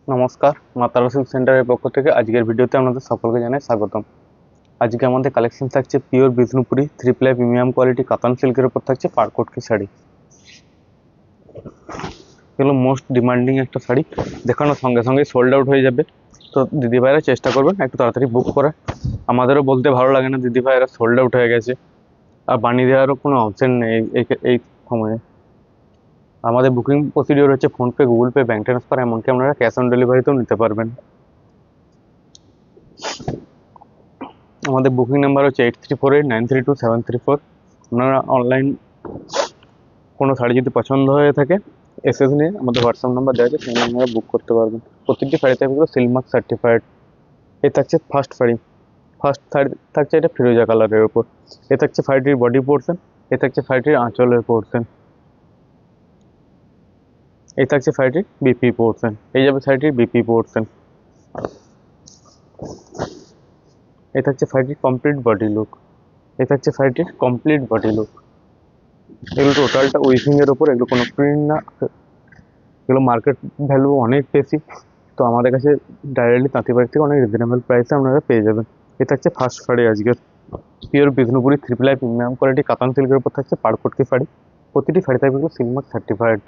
নমস্কার, মা তারা সিল্ক সেন্টারের পক্ষ থেকে আজকের ভিডিওতে আপনাদের সকলকে জানাই স্বাগতম। আজকে আমাদের কালেকশন থাকছে pure Bishnupuri 3 ply premium quality কাতান সিল্কের উপর থাকছে পাড়কটকি শাড়ি। এগুলো মোস্ট ডিমান্ডিং একটা শাড়ি, দেখানোর সঙ্গে সঙ্গে সোল্ড আউট হয়ে যাবে। তো দিদিভাইরা চেষ্টা করবেন একটু তাড়াতাড়ি বুক করে। আমাদেরও বলতে ভালো লাগে না দিদিভাইরা সোল্ড আউট হয়ে গেছে, আর বানিয়ে দেওয়ারও কোনো অপশন নেই এই সময়ে। আমাদের বুকিং প্রসিডিওর হচ্ছে PhonePe, Google pay, bank transfer, এমনকি আপনারা ক্যাশ অন ডেলিভারিতেও নিতে পারবেন। আমাদের বুকিং নাম্বার হচ্ছে 8348932734। আপনারা অনলাইন কোনো শাড়ি যদি পছন্দ হয়ে থাকে এসএস নিয়ে আমাদের হোয়াটসঅ্যাপ নাম্বার দেওয়া আছে, সেই নাম্বারে বুক করতে পারবেন। প্রত্যেকটি শাড়ি থাকবে সিল্ক মার্ক সার্টিফাইড। এ থাকছে ফার্স্ট শাড়ি, ফার্স্ট শাড়ি থাকছে এটা ফিরোজা কালারের উপর। এ থাকছে শাড়িটির বডি পোর্শন, এ থাকছে শাড়িটির আঁচলের পোর্শন, এই থাকছে শাড়িটির বিপি পোর্শন, এই যাবে শাড়িটির বিপি পোর্শন। এই থাকছে শাড়িটির কমপ্লিট বডি লুক, এই থাকছে শাড়িটির কমপ্লিট বডি লুক। এগুলো টোটালটা উইভিং এর ওপর, এগুলো কোনো প্রিন্ট না। এগুলো মার্কেট ভ্যালু অনেক বেশি, তো আমাদের কাছে ডাইরেক্টলি তাঁতিবাড়ি থেকে অনেক রিজনেবল প্রাইসে আপনারা পেয়ে যাবেন। এটা হচ্ছে ফার্স্ট শাড়ি আজকের, pure Bishnupuri 3 ply premium quality কাতান সিল্কের উপর থাকছে পাড়কটকি শাড়ি। প্রতিটি শাড়ি থাকবে সিল্ক মার্ক সার্টিফাইড।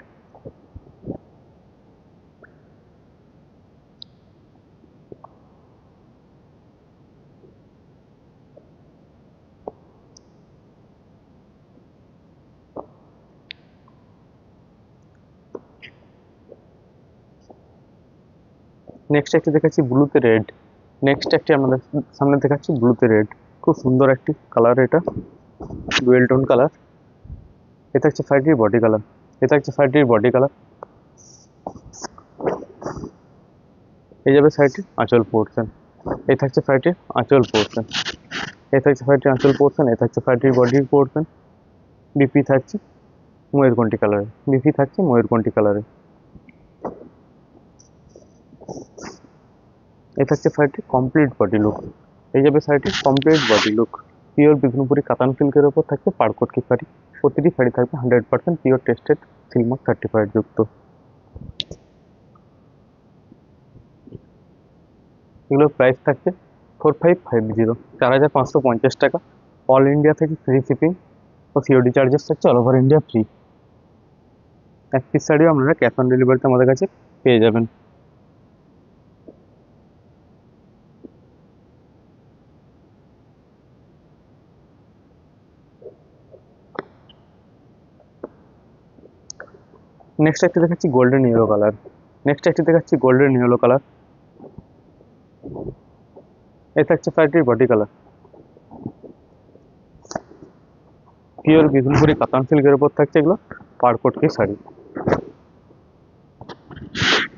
নেক্সট একটি দেখাচ্ছি ব্লুতে রেড। নেক্সট একটি আমাদের সামনে দেখাচ্ছি ব্লুতে রেড। খুব সুন্দর একটি কালার, এটা ডুয়েল টোন কালার। এটা হচ্ছে শাড়িটির বডি কালার, এটা হচ্ছে শাড়িটির বডি কালার। এই যাবে শাড়িটির আঁচল পোর্শন, এই থাকছে শাড়িটির আঁচল পোর্শন, এই থাকছে শাড়িটির আঁচল পোর্শন, এই থাকছে শাড়িটির বডির পোর্শন। বিপি থাকছে ময়ূরকণ্ঠী কালারে, বিপি থাকছে ময়ূরকণ্ঠী কালারে। এই থাকছে শাড়িটির কমপ্লিট বডি লুক, এই যাবে শাড়িটির complete body look. Pure Bishnupuri কাতান সিল্কের ওপর থাকছে পাড়কটকি শাড়ি। প্রতিটি শাড়ি থাকবে 100% pure tested silk mark certified যুক্ত। এগুলোর প্রাইস থাকছে 4550, 4550 টাকা। অল ইন্ডিয়া থেকে ফ্রি শিপিং ও সিওডি চার্জেস থাকছে অল ওভার ইন্ডিয়া ফ্রি। এক পিস শাড়িও আপনারা ক্যাশ অন ডেলিভারিতে আমাদের কাছে পেয়ে যাবেন। নেক্সট একটি দেখাচ্ছি গোল্ডেন ইয়েলো কালার, নেক্সট একটি দেখাচ্ছি গোল্ডেন ইয়েলো কালার। এই থাকছে শাড়িটির বডি কালার, পিওর বিষ্ণুপুরি কাতান সিল্কের উপর থাকছে এগুলো পাড়কটকি শাড়ি।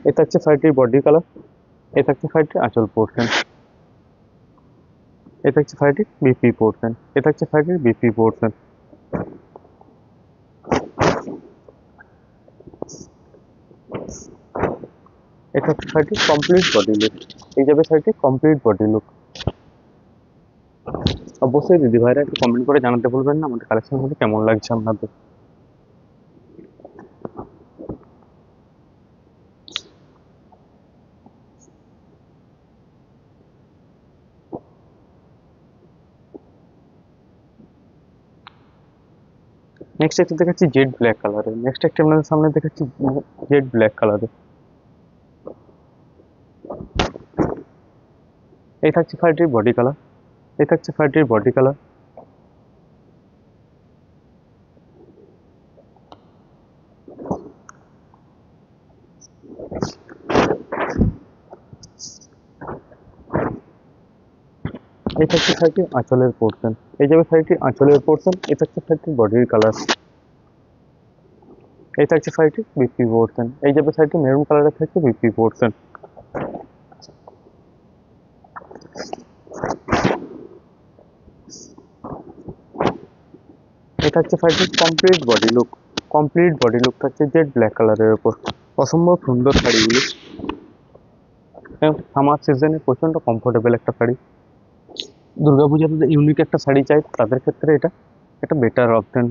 এ থাকছে শাড়িটির বডি কালার, এ থাকছে শাড়িটির আঁচল পোর্শন, এ থাকছে শাড়িটির বিপি পোর্শন, এ থাকছে শাড়িটির বিপি পোর্শন। এ থাকছে শাড়িটির কমপ্লিট বডি লুক, এই যাবে শাড়িটির কমপ্লিট বডি লুক। অবশ্যই দিদি ভাইরা একটু কমেন্ট করে জানাতে ভুলবেন না আমাদের কালেকশন গুলো কেমন লাগছে আপনাদের। নেক্সট একটি দেখাচ্ছি জেড ব্ল্যাক কালারের, নেক্সট একটি আপনাদের সামনে দেখাচ্ছি জেড ব্ল্যাক কালারের। এই থাকছে শাড়িটির বডি কালার, এই থাকছে শাড়িটির বডি কালার। এই থাকছে শাড়িটির আঁচলের পোর্শন, এই যাবে শাড়িটির আঁচলের পোর্শন, এই থাকছে শাড়িটির বডির কালার। এই থাকছে শাড়িটির বিপি পোর্শন, এই যাবে শাড়িটি মেরুন কালারের থাকছে বিপি পোর্শন। এই থাকছে শাড়িটির complete body look, complete body look থাকছে জেড ব্ল্যাক কালারের উপর। অসম্ভব সুন্দর শাড়িগুলি, সামার সিজনে প্রচন্ড কমফোর্টেবল একটা শাড়ি। দুর্গাপূজাতে ইউনিক একটা শাড়ি চাই তাদের ক্ষেত্রে এটা একটা বেটার অপশন।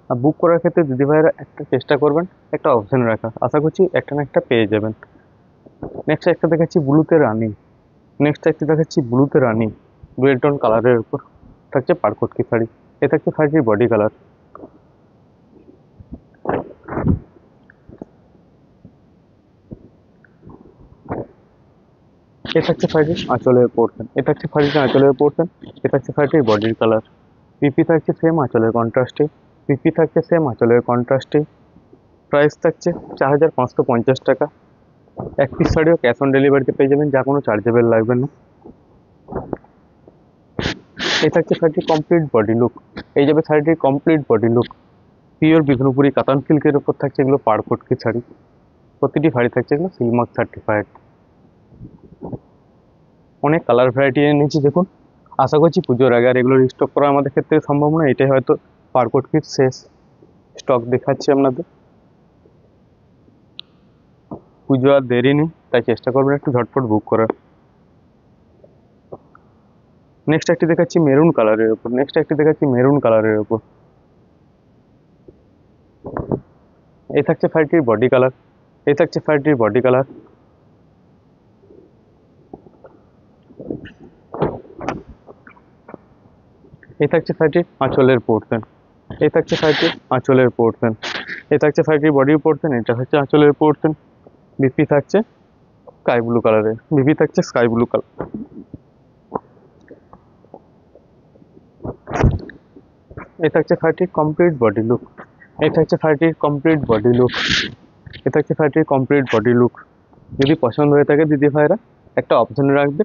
আর বুক করার ক্ষেত্রে দিদিভাইরা একটা চেষ্টা করবেন একটা অপশন রাখা, আশা করছি একটা না একটা পেয়ে যাবেন। নেক্সট একটা দেখাচ্ছি ব্লুতে রানি। নেক্সট একটা দেখাচ্ছি ব্লুতে রানি, ডুয়েল টোন কালারের উপর থাকছে পাড়কটকি শাড়ি। এ থাকছে শাড়িটির বডি কালার। এ থাকছে শাড়িটির আঁচলের পোর্শন। এ থাকছে শাড়িটির আঁচলের পোর্শন। এ থাকছে শাড়িটির বডির কালার। পিপি থাকছে সেম আঁচলের কন্ট্রাস্টে। পিপি থাকছে সেম আঁচলের কন্ট্রাস্টে। প্রাইস থাকছে 4550 টাকা। এক পিস শাড়িও ক্যাশ অন ডেলিভারিতে পেয়ে যাবেন, যা কোনো চার্জেবল লাগবে না। এই থাকছে শাড়িটির কমপ্লিট বডি লুক। এই যাবে শাড়িটির complete body look. Pure Bishnupuri কাতান সিল্কের উপর থাকছে এগুলো পাড়কটকি শাড়ি। প্রতিটি শাড়ি থাকছে এগুলো সিলমার্ক সার্টিফাইড। অনেক কালার ভ্যারাইটি এনেছি দেখুন। আশা করছি পুজোর আগে আর এগুলো রিস্টক করা আমাদের ক্ষেত্রে সম্ভব নয়, এটাই হয়তো পাড়কটকির শেষ স্টক দেখাচ্ছি আপনাদের। পুজো আর দেরি নেই, তাই চেষ্টা করবেন একটু ঝটপট বুক করার। নেক্সট একটি দেখাচ্ছি মেরুন কালারের উপর। নেক্সট একটি দেখাচ্ছি মেরুন কালারের উপর। এই থাকছে শাড়িটির বডি কালার। এই থাকছে শাড়িটির বডি কালার। এই থাকছে শাড়িটির আঁচলের পোর্শন। এই থাকছে শাড়িটির আঁচলের পোর্শন। এই থাকছে শাড়িটির বডির পোর্শন। এটা হচ্ছে আঁচলের পোর্শন। বিপি থাকছে স্কাই ব্লু কালারের। বিপি থাকছে স্কাই ব্লু কালার। এই থাকছে শাড়িটির কমপ্লিট বডি লুক। এই থাকছে শাড়িটির কমপ্লিট বডি লুক। এটা হচ্ছে শাড়িটির কমপ্লিট বডি লুক। যদি পছন্দ হয়ে থাকে দিদি ভাইরা একটা অপশন রাখবে,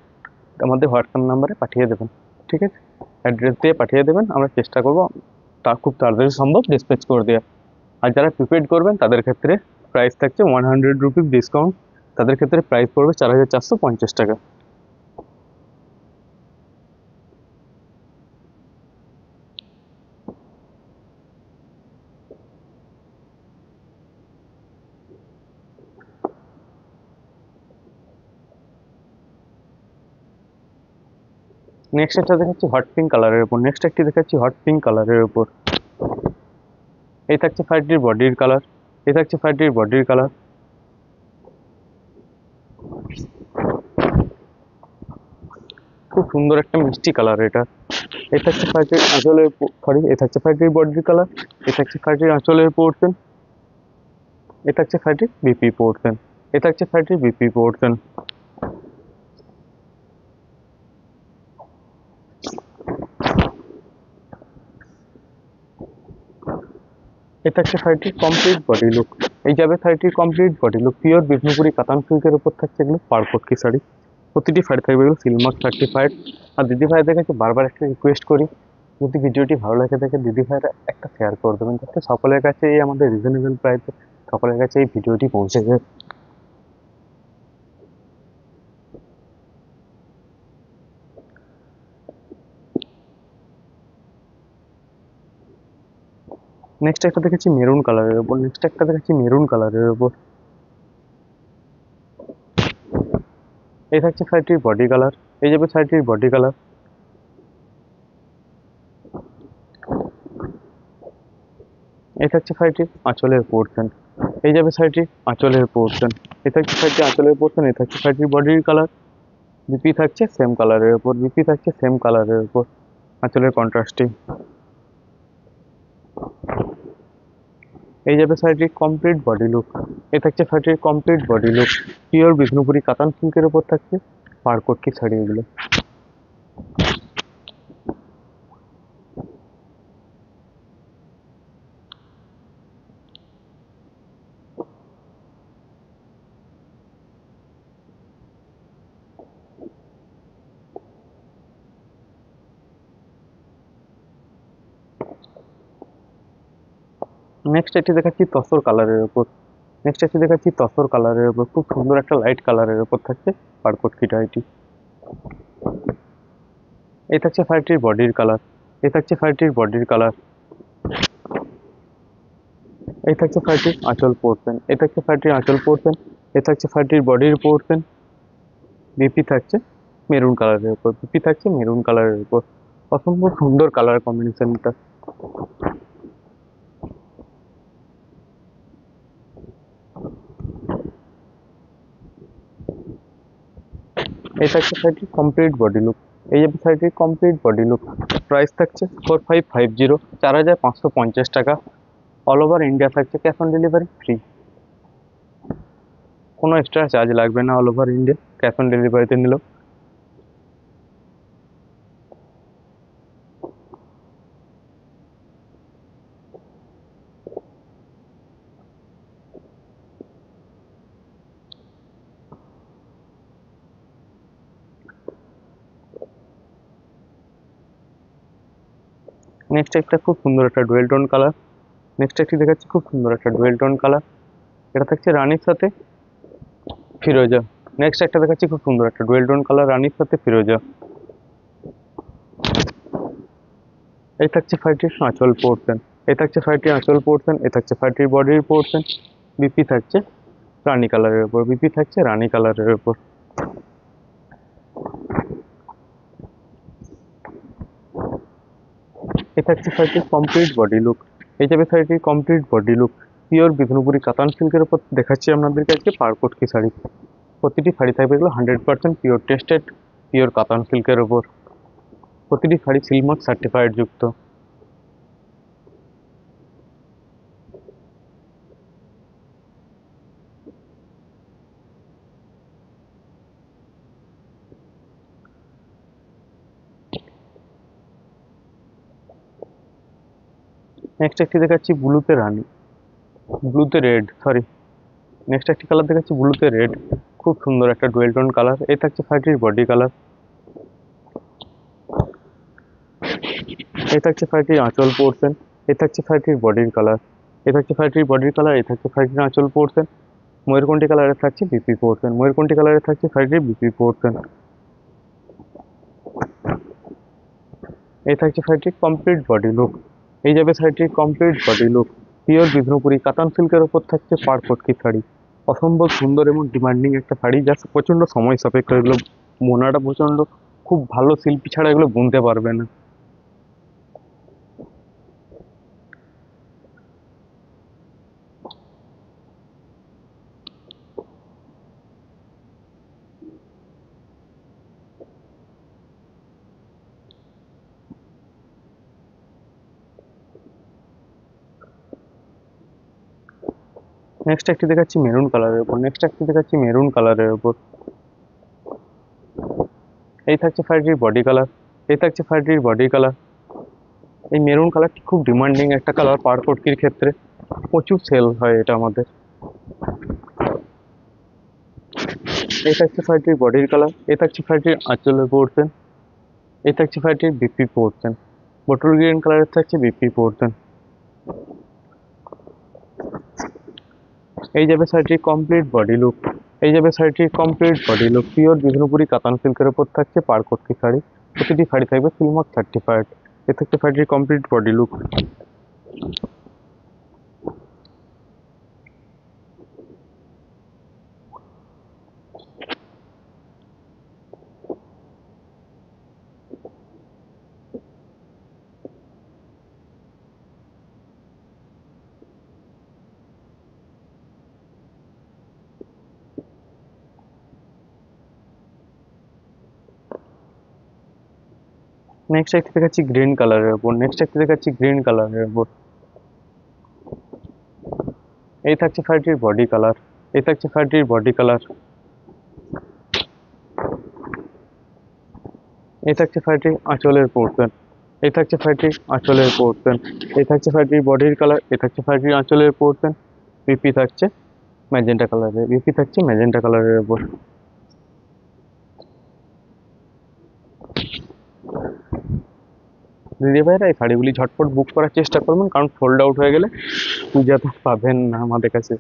আমাদের হোয়াটসঅ্যাপ নাম্বারে পাঠিয়ে দেবেন, ঠিক আছে? অ্যাড্রেস দিয়ে পাঠিয়ে দেবেন, আমরা চেষ্টা করবো তা খুব তাড়াতাড়ি সম্ভব ডিসপ্যাচ করে দেওয়া। আর যারা প্রিপেড করবেন তাদের ক্ষেত্রে প্রাইস থাকছে 100 রুপিস ডিসকাউন্ট। তাদের ক্ষেত্রে প্রাইস পড়বে 4450 টাকা। নেক্সট একটা দেখাচ্ছি হট পিঙ্ক কালারের উপর। নেক্সট একটি দেখাচ্ছি হট পিঙ্ক কালারের উপর। এই থাকছে শাড়িটির বডির কালার। এই থাকছে শাড়িটির বডির কালার। খুব সুন্দর একটা মিষ্টি কালার এটা। এই থাকছে শাড়িটির আঁচলের সরি, এই থাকছে শাড়িটির বডির কালার। এই থাকছে শাড়িটির আঁচলের পোর্শন। এ থাকছে শাড়িটির বিপি পোর্শন। এ থাকছে শাড়িটির বিপি পোর্শন। এ থাকছে শাড়িটির কমপ্লিট বডি লুক। এই যাবে শাড়িটির complete body look. Pure Bishnupuri কাতান সিল্কের উপর থাকছে এগুলো পাড়পটকি শাড়ি। প্রতিটি শাড়ি থাকবে এগুলো সিলমার্ক সার্টিফাইড। আর দিদি ভাইদের কাছে বারবার একটা রিকোয়েস্ট করি, যদি ভিডিওটি ভালো লাগে থাকে দিদি ভাইরা একটা শেয়ার করে দেবেন, যাতে সকলের কাছে এই আমাদের রিজনেবল প্রাইসে সকলের কাছে এই ভিডিওটি পৌঁছে যায়। নেক্সট একটা দেখেছি মেরুন কালারের উপর। নেক্সট একটা দেখেছি মেরুন কালারের উপর। এই থাকছে শাড়িটির বডি কালার। এই যাবে শাড়িটির বডি কালার। এই থাকছে শাড়িটির আঁচলের পোর্শন। এই যাবে শাড়িটির আঁচলের পোর্শন। এই থাকছে শাড়িটির আঁচলের পোর্শন। এই থাকছে শাড়িটির বডির কালার। বিপি থাকছে সেম কালারের উপর। বিপি থাকছে সেম কালারের উপর আঁচলের কন্ট্রাস্টে। এই যাবে শাড়িটির কমপ্লিট বডি লুক। এ থাকছে শাড়িটির complete body look. Pure Bishnupuri কাতান সিল্কের উপর থাকছে পাড়কটকি শাড়ি এগুলো। নেক্সট এটি দেখাচ্ছি তসর কালারের উপর। নেক্সট এটি দেখাচ্ছি তসর কালারের উপর। খুব সুন্দর একটা লাইট কালারের উপর থাকছে পাড়কটকিটা এটি। এই থাকছে শাড়িটির বডির কালার। এই থাকছে শাড়িটির বডির কালার। এই থাকছে শাড়িটির আঁচল পোর্শন। এই থাকছে শাড়িটির আঁচল পোর্শন। এ থাকছে শাড়িটির বডির পোর্শন। বিপি থাকছে মেরুন কালারের উপর। বিপি থাকছে মেরুন কালারের উপর। অসম্ভব সুন্দর কালার কম্বিনেশনটা। এই থাকছে শাড়িটির কমপ্লিট বডি লুক। এই যাবে শাড়িটির কমপ্লিট বডি লুক। প্রাইস থাকছে 4550, 4550 টাকা। অল ওভার ইন্ডিয়া থাকছে ক্যাশ অন ডেলিভারি ফ্রি, কোনো এক্সট্রা চার্জ লাগবে না all over India cash on ডেলিভারিতে নিলেও। নেক্সট একটা খুব সুন্দর একটা ডুয়েল টোন কালার। নেক্সট একটি দেখাচ্ছি খুব সুন্দর একটা ডুয়েল টোন কালার, এটা থাকছে রানীর সাথে ফিরোজা। নেক্সট একটা দেখাচ্ছি খুব সুন্দর একটা ডুয়েল টোন কালার, রানীর সাথে ফিরোজা। এই থাকছে শাড়িটির আঁচল পোর্শন, এই থাকছে শাড়িটির আঁচল পোর্শন, এই থাকছে শাড়িটির বডির পোর্শন। বিপি থাকছে রানী কালারের উপর, বিপি থাকছে রানী কালারের উপর। এই থাকছে শাড়িটির কমপ্লিট বডি লুক। এই যাবে শাড়িটির complete body look. Pure Bishnupuri কাতান সিল্কের উপর দেখাচ্ছি আপনাদেরকে আজকে পাড়পটকি শাড়ি। প্রতিটি শাড়ি থাকবে এগুলো 100% পিওর টেস্টেড, পিওর কাতান সিল্কের ওপর। প্রতিটি শাড়ি সিলমার্ক সার্টিফাইড যুক্ত। নেক্সট একটি দেখাচ্ছি ব্লুতে রানী, ব্লুতে রেড, সরি, নেক্সট একটি কালার দেখাচ্ছি ব্লুতে রেড। খুব সুন্দর একটা ডুয়েল টোন কালার। এই থাকছে শাড়িটির বডি কালার, এই থাকছে শাড়িটির আঁচল পোর্শন, এই থাকছে শাড়িটির বডির কালার, এই থাকছে শাড়িটির বডির কালার, এই থাকছে শাড়িটির আঁচল পোর্শন। ময়ূরকণ্ঠী কালারের থাকছে বিপি পোর্শন, ময়ূরকণ্ঠী কালারের থাকছে শাড়িটির বিপি পোর্শন। এই থাকছে শাড়িটির কমপ্লিট বডি লুক। এই যাবে শাড়িটির complete body look. Pure Bishnupuri কাতান সিল্কের ওপর থাকছে পাড়পটকি শাড়ি। অসম্ভব সুন্দর এবং ডিমান্ডিং একটা শাড়ি, যা প্রচণ্ড সময় সাপেক্ষ। এগুলো বোনাটা প্রচণ্ড খুব ভালো শিল্পী ছাড়া এগুলো বুনতে পারবে না। নেক্সট একটি দেখাচ্ছি মেরুন কালারের উপর, নেক্সট একটি দেখাচ্ছি মেরুন কালারের উপর। এই থাকছে শাড়িটির বডি কালার, এই থাকছে শাড়িটির বডি কালার। এই মেরুন কালারটি খুব ডিমান্ডিং একটা কালার পাড়পটকির ক্ষেত্রে, প্রচুর সেল হয় এটা আমাদের। এই থাকছে শাড়িটির বডির কালার, এই থাকছে শাড়িটির আঁচলের পোর্শন, এই থাকছে শাড়িটির বিপি পোর্শন। বটল গ্রিন কালারের থাকছে বিপি পোর্শন। এই যাবে শাড়িটির কমপ্লিট বডি লুক। এই যাবে শাড়িটির complete body look. Pure Bishnupuri কাতান সিল্কের উপর থাকছে পাড়পটকি শাড়ি। প্রতিটি শাড়ি থাকবে সিলমার্ক সার্টিফাইড। এ থাকছে শাড়িটির কমপ্লিট বডি লুক। নেক্সট একটি দেখাচ্ছি গ্রিন কালারের উপর, নেক্সট একটি দেখাচ্ছি গ্রিন কালারের উপর। এই থাকছে শাড়িটির বডি কালার, এই থাকছে শাড়িটির বডি কালার। এই থাকছে শাড়িটির আঁচলের পোর্শন, এই থাকছে শাড়িটির আঁচলের পোর্শন। এই থাকছে শাড়িটির বডির কালার, এই থাকছে শাড়িটির আঁচলের পোর্শন। বিপি থাকছে ম্যাজেন্টা কালারের, বিপি থাকছে ম্যাজেন্টা কালারের উপর। দিদি ভাইরা এই শাড়িগুলি ঝটপট বুক করার চেষ্টা করবেন, কারণ সোল্ড আউট হয়ে গেলে পূজাতে পাবেন না আমাদের কাছে।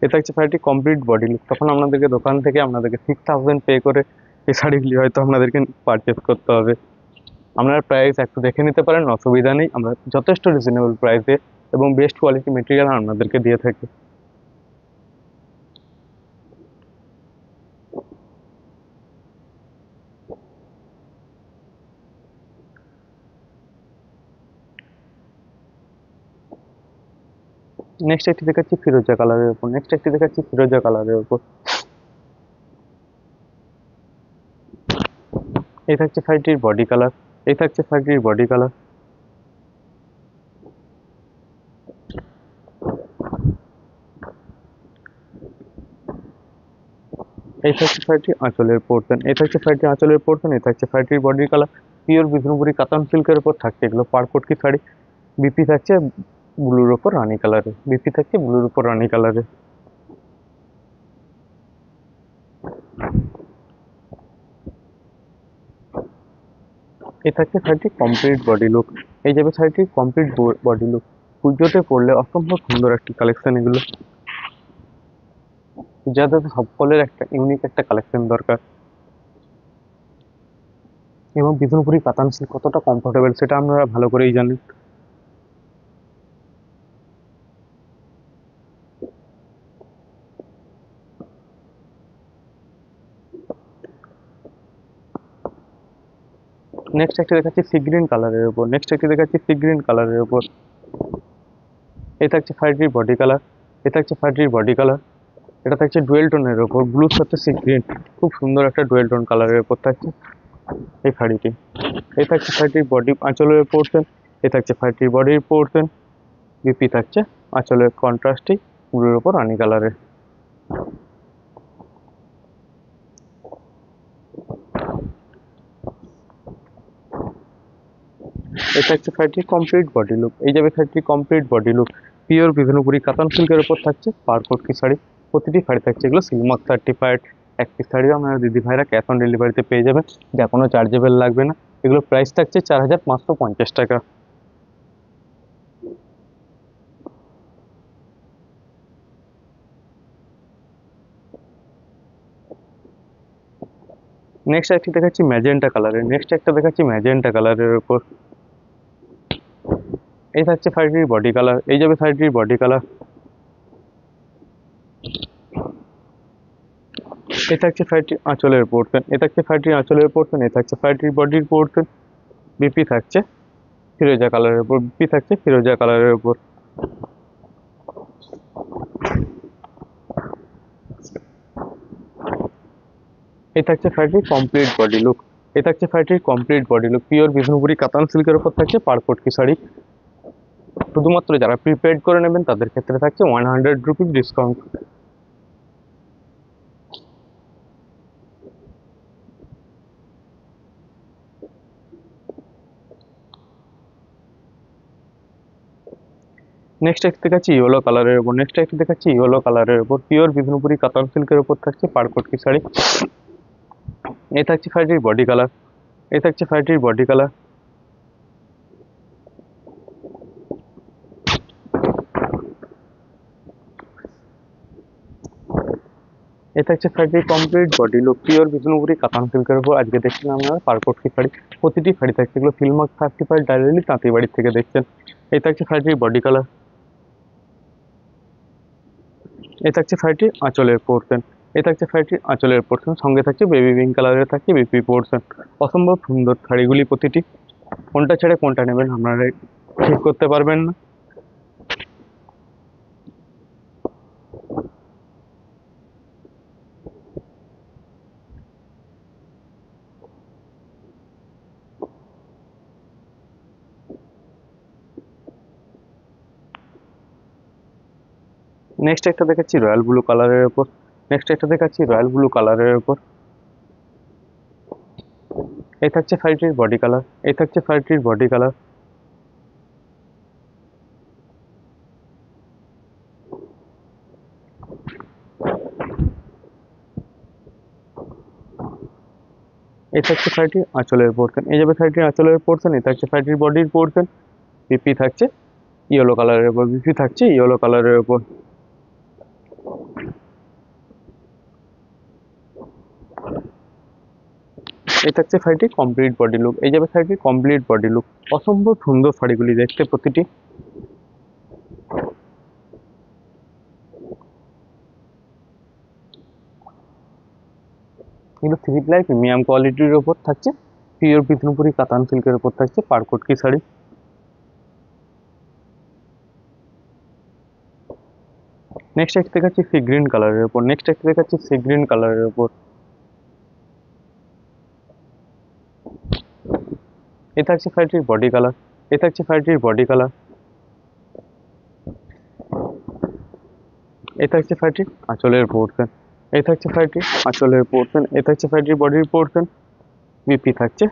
এটা হচ্ছে শাড়িটি কমপ্লিট বডি লুক। তখন আপনাদেরকে দোকান থেকে আপনাদেরকে 6000 পে করে এই শাড়িগুলি হয়তো আপনাদেরকে পারচেস করতে হবে। আপনারা প্রাইস একটু দেখে নিতে পারেন, অসুবিধা নেই। আমরা যথেষ্ট রিজনেবল প্রাইসে এবং বেস্ট কোয়ালিটি মেটেরিয়াল আপনাদেরকে দিয়ে থাকি। নেক্সট একটি দেখাচ্ছি ফিরোজা কালারের উপর, নেক্সট একটি দেখাচ্ছি ফিরোজা কালারের উপর। এই থাকছে শাড়িটির বডি কালার, এই থাকছে শাড়িটির বডি কালার। এই থাকছে শাড়িটির আঁচলের পোর্শন, এই থাকছে শাড়িটির আঁচলের পোর্শন, এই থাকছে শাড়িটির বডির কালার। পিওর বিষ্ণুপুরি কাতান সিল্কের উপর থাকছে এগুলো পাড়পটকি শাড়ি। বিপি থাকছে ব্লুর উপর রানী কালারে, বিপি থাকছে ব্লুর উপর রানী কালারে। এই থাকছে শাড়িটির কমপ্লিট বডি লুক, এই যাবে শাড়িটির কমপ্লিট বডি লুক। পুজোতে পরলে অসম্ভব সুন্দর একটি কালেকশন এগুলো, যাদের সকলের একটা ইউনিক একটা কালেকশন দরকার। এবং বিষ্ণুপুরি কাতান সিল্ক কতটা কমফোর্টেবল সেটা আপনারা ভালো করেই জানেন। নেক্সট একটি দেখাচ্ছি সি গ্রিন কালারের উপর, নেক্সট একটি দেখাচ্ছি সি গ্রিন কালারের উপর। এই থাকছে শাড়িটির বডি কালার, এই থাকছে শাড়িটির বডি কালার। এটা থাকছে ডুয়েল টোনের উপর, ব্লুর সাথে সি গ্রিন, খুব সুন্দর একটা ডুয়েল টোন কালারের উপর থাকছে এই শাড়িটি। এই থাকছে শাড়িটির বডি আঁচলের পোর্শন, এই থাকছে শাড়িটির বডির পোর্শন। বিপি থাকছে আঁচলের কন্ট্রাস্টই ব্লুর উপর রানী কালারের। এই থাকছে শাড়িটির কমপ্লিট বডি লুক, এই যাবে শাড়িটির complete body look. Pure Bishnupuri কাতান সিল্কের উপর থাকছে পাড়পটকি শাড়ি। প্রতিটি শাড়ি থাকছে এগুলো সিলমার্ক সার্টিফাইড। এক পিস শাড়িও আপনারা দিদি ভাইরা ক্যাশ অন ডেলিভারিতে পেয়ে যাবেন, যা কোনো চার্জেবল লাগবে না। এগুলো প্রাইস থাকছে 4550 টাকা। নেক্সট একটি দেখাচ্ছি ম্যাজেন্টা কালারের, নেক্সট একটা দেখাচ্ছি ম্যাজেন্টা কালারের উপর। এই থাকছে শাড়িটির বডি কালার, এই যাবে শাড়িটির বডি কালার। এই থাকছে শাড়িটির আঁচলের পোর্শন, এ থাকছে শাড়িটির আঁচলের পোর্শন, এ থাকছে শাড়িটির বডির পোর্শন। বিপি থাকছে ফিরোজা কালারের উপর, বিপি থাকছে ফিরোজা কালারের উপর। এই থাকছে শাড়িটির কমপ্লিট বডি লুক, এই থাকছে শাড়িটির complete body look. Pure Bishnupuri কাতান সিল্কের উপর থাকছে পাড়পটকি শাড়ি। শুধুমাত্র যারা প্রিপেড করে নেবেন তাদের ক্ষেত্রে থাকছে 100 রুপিস ডিসকাউন্ট। নেক্সট একটি দেখাচ্ছি ইয়েলো কালারের উপর, নেক্সট একটি দেখাচ্ছি ইয়েলো কালারের উপর। পিওর বিষ্ণুপুরি কাতান সিল্কের উপর থাকছে পাড়পটকি শাড়ি। এই থাকছে শাড়িটির বডি কালার, এই থাকছে শাড়িটির বডি কালার। এই থাকছে শাড়িটির complete body look. Pure Bishnupuri কাতান সিল্কের উপর আজকে দেখছেন আপনারা পাড়পটকি শাড়ি। প্রতিটি শাড়ি থাকছে এগুলো সিলমার্ক সার্টিফাইড ডাইরেক্টলি তাঁতি বাড়ির থেকে দেখছেন। এই থাকছে শাড়িটির বডি কালার, এই থাকছে শাড়িটির আঁচলের পোর্শন, এই থাকছে শাড়িটির আঁচলের পোর্শন। সঙ্গে থাকছে বেবি পিঙ্ক কালারের থাকছে বিপি পোর্শন। অসম্ভব সুন্দর শাড়িগুলি প্রতিটি, কোনটা ছেড়ে কোনটা নেবেন আপনারা ঠিক করতে পারবেন না। নেক্সট একটা দেখাচ্ছি রয়্যাল ব্লু কালারের উপর, নেক্সট একটা দেখাচ্ছি রয়্যাল ব্লু কালারের উপর। এই থাকছে শাড়িটির বডি কালার, এই থাকছে শাড়িটির বডি কালার। এই থাকছে শাড়িটির আঁচলের পোর্শন, এই যাবে শাড়িটির আঁচলের পোর্শন। এই থাকছে শাড়িটির বডির পোর্শন। বিপি থাকছে ইয়েলো কালারের উপর, বিপি থাকছে ইয়েলো কালারের উপর। এই থাকছে শাড়িটির কমপ্লিট বডি লুক, এই যাবে শাড়িটির কমপ্লিট বডি লুক। অসম্ভব সুন্দর শাড়িগুলি দেখতে প্রতিটি। কিন্তু থ্রি প্লাই প্রিমিয়াম কোয়ালিটির ওপর থাকছে, পিওর বিষ্ণুপুরি কাতান সিল্কের ওপর থাকছে পাড়পটকি শাড়ি। নেক্সট একটা দেখাচ্ছি সি গ্রিন কালারের ওপর, নেক্সট একটা দেখাচ্ছি সি গ্রিন কালারের ওপর। এ থাকছে শাড়িটির বডি কালার, এ থাকছে শাড়িটির বডি কালার, এ থাকছে শাড়িটির আঁচলের পোর্শন, এ থাকছে শাড়িটির আঁচলের পোর্শন, এ থাকছে শাড়িটির বডির পোর্শন। বিপি থাকছে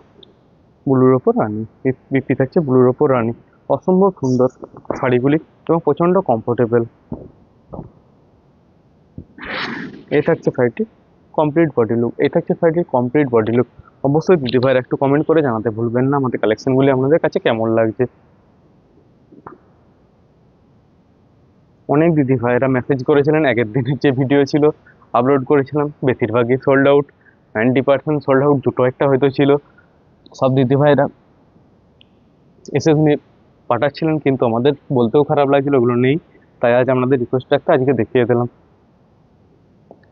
ব্লুর ওপর রানী, বিপি থাকছে ব্লুর ওপর রানী। অসম্ভব সুন্দর শাড়িগুলি এবং প্রচণ্ড কমফোর্টেবল। এই থাকছে শাড়িটির কমপ্লিট বডি লুক, এই থাকছে শাড়িটির কমপ্লিট বডি লুক। অবশ্যই দিদিভাইয়ের একটু কমেন্ট করে জানাতে ভুলবেন না আমাদের কালেকশনগুলি আপনাদের কাছে কেমন লাগছে। অনেক দিদিভাইয়েরা মেসেজ করেছিলেন, আগের দিনের যে ভিডিও ছিল আপলোড করেছিলাম বেশিরভাগই সোল্ড আউট, 90% সোল্ড আউট, দুটো একটা হয়তো ছিল। সব দিদিভাইরা এসএস নিয়ে পাঠাচ্ছিলেন, কিন্তু আমাদের বলতেও খারাপ লাগছিল ওগুলো নেই, তাই আজ আপনাদের রিকোয়েস্ট একটা আজকে দেখিয়ে দিলাম।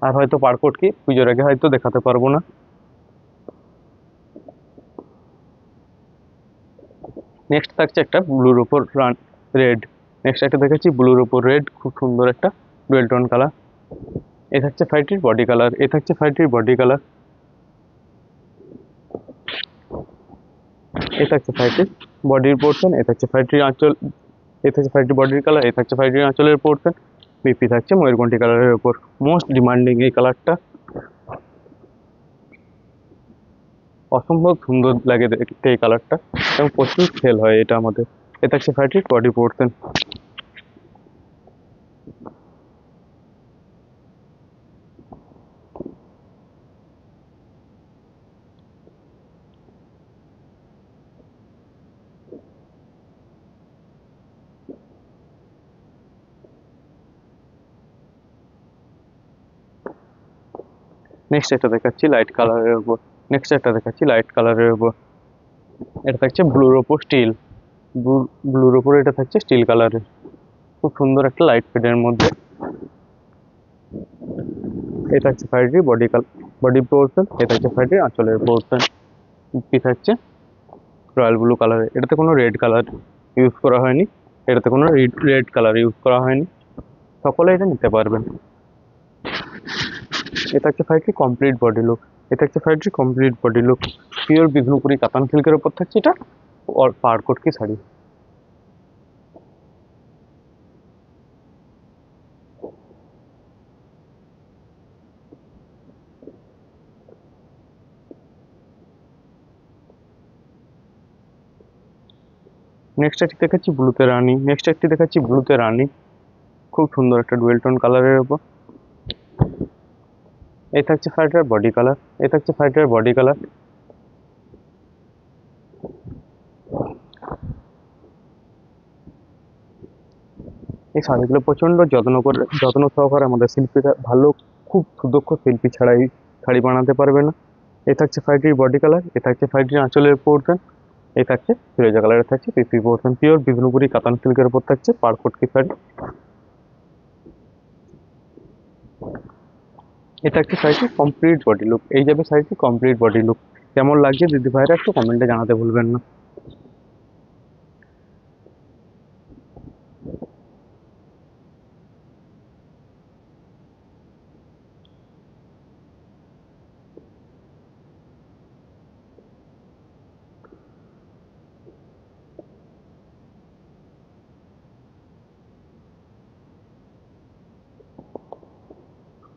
আর হয়তো পারকোড কি পুজোর আগে হয়তো দেখাতে পারবো না। নেক্সট থাকছে একটা ব্লুর ওপর রেড, নেক্সট একটা দেখাচ্ছি ব্লুর ওপর রেড, খুব সুন্দর একটা ডুয়েল টোন কালার। এ থাকছে শাড়িটির বডি কালার, এ থাকছে শাড়িটির বডি কালার, এ থাকছে শাড়িটির বডির পোর্শন, এ থাকছে শাড়িটির আঁচল, এ থাকছে শাড়িটির বডির কালার, এ থাকছে শাড়িটির আঁচলের পোর্শন। বিপি থাকছে ময়ূরকণ্ঠী কালারের ওপর, মোস্ট ডিমান্ডিং এই কালারটা, অসম্ভব সুন্দর লাগে দেখতে এই কালারটা এবং প্রচুর সেল হয় এটা আমাদের। এ থাকছে শাড়িটির বডি পোর্শন। নেক্সট এটা দেখাচ্ছি লাইট কালারের ওপর, নেক্সট একটা দেখাচ্ছি লাইট কালারের ওপর। এটা থাকছে ব্লুর ওপর স্টিল, ব্লুর ওপর এটা থাকছে স্টিল কালারের, খুব সুন্দর একটা লাইট ফেডের মধ্যে। এটা হচ্ছে শাড়িটির বডি পোর্শন, এটা হচ্ছে শাড়িটির আঁচলের পোর্শন। কি থাকছে রয়্যাল ব্লু কালারের, এটাতে কোনো রেড কালার ইউজ করা হয়নি, এটাতে কোনো রেড কালার ইউজ করা হয়নি, সকলে এটা নিতে পারবেন। এটা হচ্ছে শাড়িটির কমপ্লিট বডি লুক, এটা হচ্ছে শাড়িটির complete body look. Pure Bishnupuri কাতান সিল্কের ওপর থাকছে এটা, আর পাড়কোট কি শাড়ি। নেক্সট একটি দেখাচ্ছি ব্লুতে রানী, নেক্সট একটি দেখাচ্ছি ব্লুতে রানী, খুব সুন্দর একটা ডুয়েল টোন কালারের ওপর। এই থাকছে শাড়িটার বডি কালার, এই থাকছে শাড়িটার বডি কালার। এই শাড়িগুলো প্রচণ্ড যত্ন সহকারে আমাদের শিল্পীরা ভালো, খুব সুদক্ষ শিল্পী ছাড়া এই শাড়ি বানাতে পারবে না। এ থাকছে শাড়িটির বডি কালার, এ থাকছে শাড়িটির আঁচলের পোর্শন, এ থাকছে ফিরোজা কালারের থাকছে পিপি পোর্শন। পিওর বিষ্ণুপুরি কাতান সিল্কের উপর থাকছে পাড়কোটকি শাড়ি। এ থাকছে শাড়িটির কমপ্লিট বডি লুক, এই যাবে শাড়িটির কমপ্লিট বডি লুক। কেমন লাগছে দিদি ভাইরা একটু কমেন্টে জানাতে ভুলবেন না।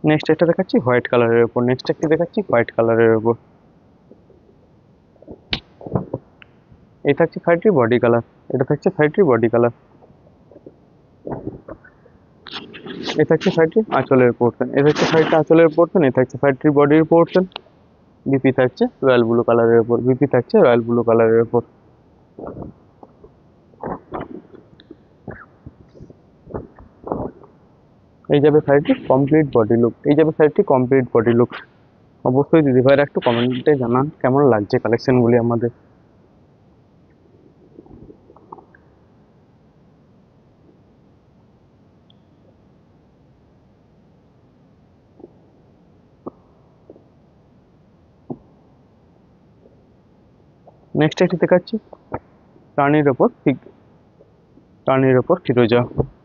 নেক্সট একটা দেখাচ্ছি হোয়াইট কালারের উপর, নেক্সট একটি দেখাচ্ছি হোয়াইট কালারের উপর। এই থাকছে শাড়িটির বডি কালার, এটা থাকছে শাড়িটির বডি কালার। এ থাকছে শাড়িটির আঁচলের পোর্শন, এ থাকছে শাড়িটির আঁচলের পোর্শন, এ থাকছে শাড়িটির বডির পোর্শন। বিপি থাকছে রয়্যাল ব্লু কালারের উপর, বিপি থাকছে রয়্যাল ব্লু কালারের উপর। এই যাবে শাড়িটির কমপ্লিট বডি লুক, এই যাবে শাড়িটির কমপ্লিট বডি লুক। অবশ্যই দিদিভাইরা একটু কমেন্টে জানান কেমন লাগছে কালেকশনগুলি আমাদের। নেক্সট একটি দেখাচ্ছি রানীর ওপর রানীর ওপর ফিরোজা,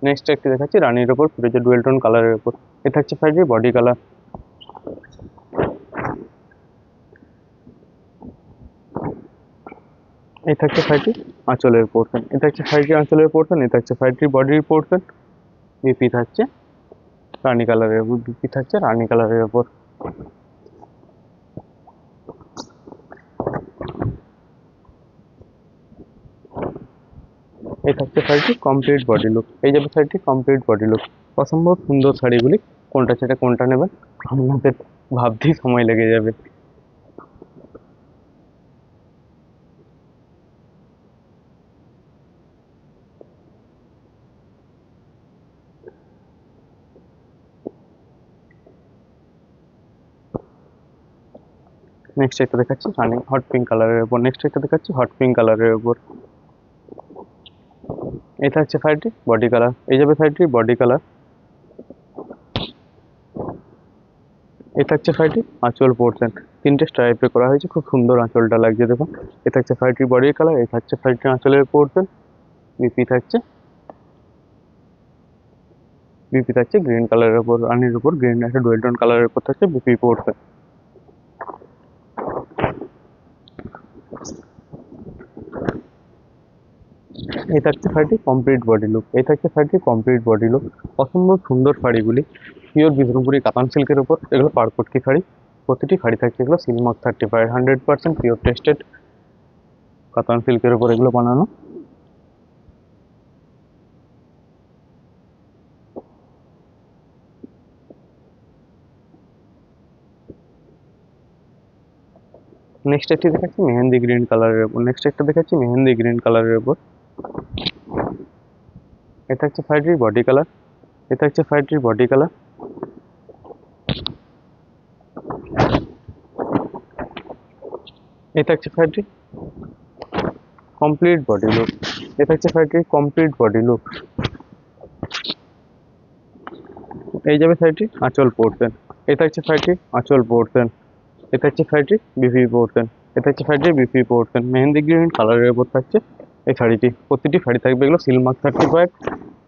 নেক্সট একটি দেখাচ্ছি রানীর ওপর ফিরোজা ডুয়েল টোন কালারের ওপর। এ থাকছে শাড়িটির বডি কালার। এই থাকছে শাড়িটি আঁচলের পোর্শন, এটা হচ্ছে শাড়িটির আঁচলের পোর্শন, এটা হচ্ছে শাড়িটির বডির পোর্শন। বিপি থাকছে রানী কালারের উপর, বিপি থাকছে রানী কালারের উপর। এই থাকছে শাড়িটি কমপ্লিট বডি লুক, এই যাবে শাড়িটি কমপ্লিট বডি লুক। অসম্ভব সুন্দর শাড়িগুলি, কোনটা ছেড়ে কোনটা নেবেন আপনাদের ভাবতেই সময় লেগে যাবে। নেক্সট এটা দেখাচ্ছি রানি হট পিঙ্ক কালারের উপর, নেক্সট এটা দেখাচ্ছি হট পিঙ্ক কালারের উপর। এটা হচ্ছে শাড়িটি বডি কালার, এই যাবে শাড়িটির বডি কালার। এটা হচ্ছে শাড়িটির আঁচল পোর্শন, তিনটে স্ট্রাইপে করা হয়েছে, খুব সুন্দর আঁচলটা লাগছে দেখুন। এটা হচ্ছে শাড়িটির বডির কালার, এটা হচ্ছে শাড়িটির আঁচলের পোর্শন। বিপি থাকছে, বিপি থাকছে গ্রিন কালারের উপর, রানির উপর গ্রিন একটা ডুয়েল টোন কালারের উপর থাকছে বিপি পোর্শন। এই থাকছে শাড়িটি কমপ্লিট বডি লুক, এই থাকছে শাড়িটি কমপ্লিট বডি লুক। অসম্ভব সুন্দর শাড়িগুলি, পিওর বিষ্ণুপুরি কাতান সিল্কের উপর, এগুলো পাড়পটকি শাড়ি। প্রতিটি শাড়ি থাকছে এগুলো সিলমার্ক 35, 100% পিওর টেস্টেড কাতান সিল্কের উপর এগুলো বানানো। নেক্সট একটি দেখাচ্ছি মেহেন্দি গ্রিন কালারের উপর, নেক্সট একটা দেখাচ্ছি মেহেন্দি গ্রিন কালারের উপর। এটা হচ্ছে শাড়িটির বডি কালার, এটা হচ্ছে শাড়িটির বডি কালার। এটা হচ্ছে শাড়িটির কমপ্লিট বডি লুক, এটা হচ্ছে শাড়িটির কমপ্লিট বডি লুক। এই যাবে শাড়িটির আঁচল পোর্শন, এটা হচ্ছে শাড়িটির আঁচল পোর্শন। এটা হচ্ছে শাড়িটির বিপি পোর্শন, এটা হচ্ছে শাড়িটির বিপি পোর্শন। মেহেন্দি গ্রিন কালারের উপর থাকছে এই শাড়িটি, প্রতিটি শাড়ি থাকবে এগুলো সিলমার্ক 35।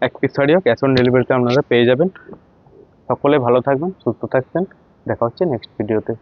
এক পিস শাড়িও ক্যাশ অন ডেলিভারিতে আপনারা পেয়ে যাবেন। সকলে ভালো থাকবেন, সুস্থ থাকবেন, দেখা হচ্ছে নেক্সট ভিডিওতে।